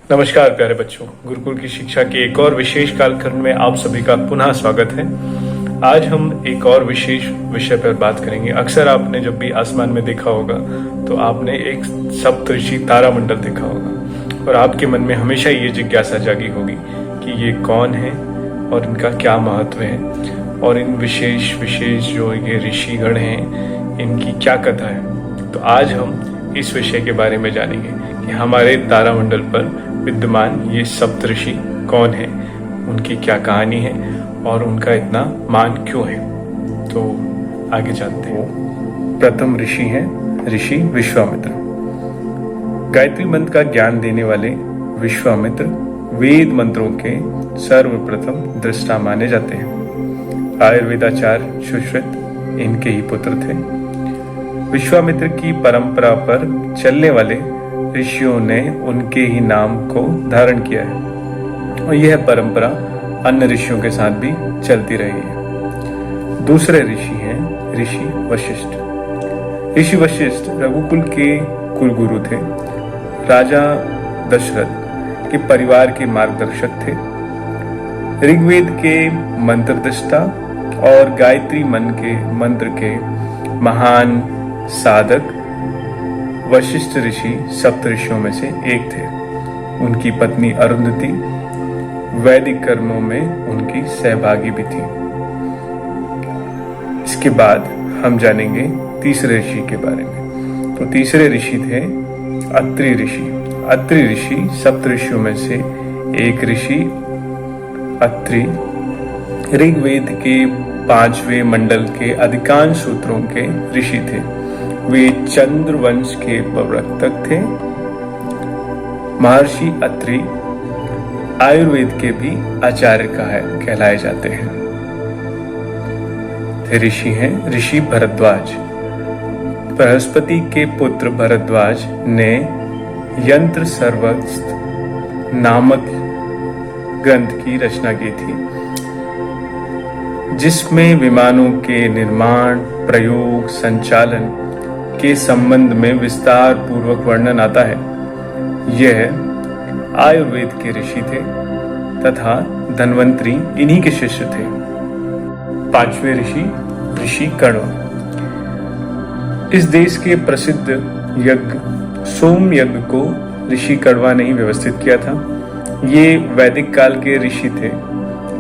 नमस्कार प्यारे बच्चों, गुरुकुल की शिक्षा के एक और विशेष कालखंड में आप सभी का पुनः स्वागत है। आज हम एक और विशेष विषय पर बात करेंगे। अक्सर आपने जब भी आसमान में देखा होगा तो आपने एक सप्तऋषि तारामंडल देखा होगा और आपके मन में हमेशा ये जिज्ञासा जागी होगी कि ये कौन है और इनका क्या महत्व है और इन विशेष जो ये ऋषिगण हैं इनकी क्या कथा है। तो आज हम इस विषय के बारे में जानेंगे कि हमारे तारामंडल पर विद्यमान ये सप्तऋषि कौन है, उनकी क्या कहानी है और उनका इतना मान क्यों है। तो आगे चलते हैं। प्रथम ऋषि हैं ऋषि विश्वामित्र। गायत्री मंत्र का ज्ञान देने वाले विश्वामित्र वेद मंत्रों के सर्वप्रथम दृष्टा माने जाते हैं। आयुर्वेदाचार्य सुश्रुत इनके ही पुत्र थे। विश्वामित्र की परंपरा पर चलने वाले ऋषियों ने उनके ही नाम को धारण किया है और यह परंपरा अन्य ऋषियों के साथ भी चलती रही है। दूसरे ऋषि हैं ऋषि वशिष्ठ। ऋषि वशिष्ठ रघुकुल के कुलगुरु थे। राजा दशरथ के परिवार के मार्गदर्शक थे। ऋग्वेद के मंत्रदृष्टा और गायत्री मंत्र के महान साधक वशिष्ठ ऋषि सप्तऋषियों में से एक थे। उनकी पत्नी अरुंधति वैदिक कर्मों में उनकी सहभागी भी थी। इसके बाद हम जानेंगे तीसरे ऋषि के बारे में। तो तीसरे ऋषि थे अत्रि ऋषि। अत्रि ऋषि सप्तऋषियों में से एक ऋषि अत्रि ऋग्वेद के 5वें मंडल के अधिकांश सूत्रों के ऋषि थे। वे चंद्र वंश के प्रवर्तक थे। महर्षि अत्रि आयुर्वेद के भी आचार्य कहलाए जाते हैं। ऋषि हैं ऋषि भरद्वाज। बृहस्पति के पुत्र भरद्वाज ने यंत्र सर्वस्त्र नामक ग्रंथ की रचना की थी, जिसमें विमानों के निर्माण, प्रयोग, संचालन के संबंध में विस्तार पूर्वक वर्णन आता है। यह आयुर्वेद के ऋषि थे तथा धन्वंतरी इन्हीं के शिष्य थे। पांचवें ऋषि ऋषि कण्व। इस देश के प्रसिद्ध यज्ञ सोम यज्ञ को ऋषि कण्वा ने ही व्यवस्थित किया था। ये वैदिक काल के ऋषि थे।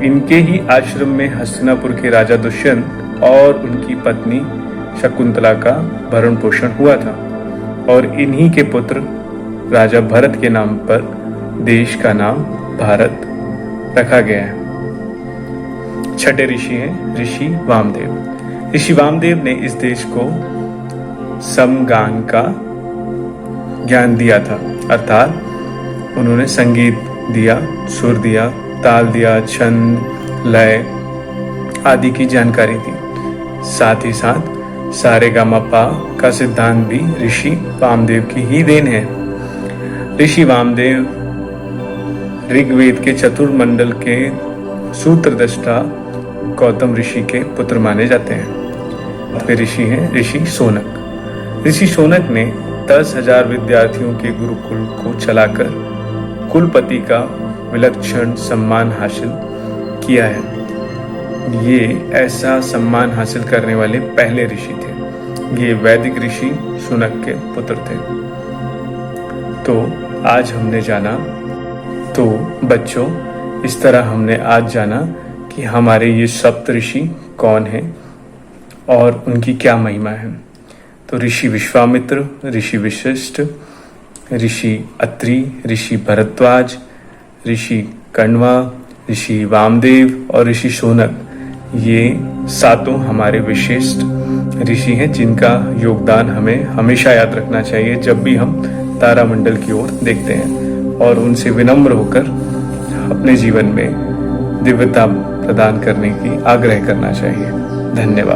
इनके ही आश्रम में हस्तिनापुर के राजा दुष्यंत और उनकी पत्नी शकुंतला का भरण पोषण हुआ था और इन्हीं के पुत्र राजा भरत के नाम पर देश का नाम भारत रखा गया है। छठे ऋषि हैं ऋषि वामदेव। ऋषि वामदेव ने इस देश को समगान का ज्ञान दिया था, अर्थात उन्होंने संगीत दिया, सुर दिया, ताल दिया, छंद, लय आदि की जानकारी दी। साथ ही साथ सारेगामापा का सिद्धांत भी ऋषि वामदेव की ही देन है। ऋषि वामदेव ऋग्वेद के चतुर्मंडल के सूत्रदृष्टा गौतम ऋषि के पुत्र माने जाते हैं। वे ऋषि हैं ऋषि शौनक। ऋषि शौनक ने 10,000 विद्यार्थियों के गुरुकुल को चलाकर कुलपति का विलक्षण सम्मान हासिल किया है। ये ऐसा सम्मान हासिल करने वाले पहले ऋषि थे। ये वैदिक ऋषि शौनक के पुत्र थे। तो आज हमने जाना, तो बच्चों इस तरह हमने आज जाना कि हमारे ये सप्त ऋषि कौन हैं और उनकी क्या महिमा है। तो ऋषि विश्वामित्र, ऋषि वशिष्ठ, ऋषि अत्रि, ऋषि भरद्वाज, ऋषि कण्वा, ऋषि वामदेव और ऋषि शौनक, ये सातों हमारे विशिष्ट ऋषि हैं जिनका योगदान हमें हमेशा याद रखना चाहिए जब भी हम तारामंडल की ओर देखते हैं और उनसे विनम्र होकर अपने जीवन में दिव्यता प्रदान करने की आग्रह करना चाहिए। धन्यवाद।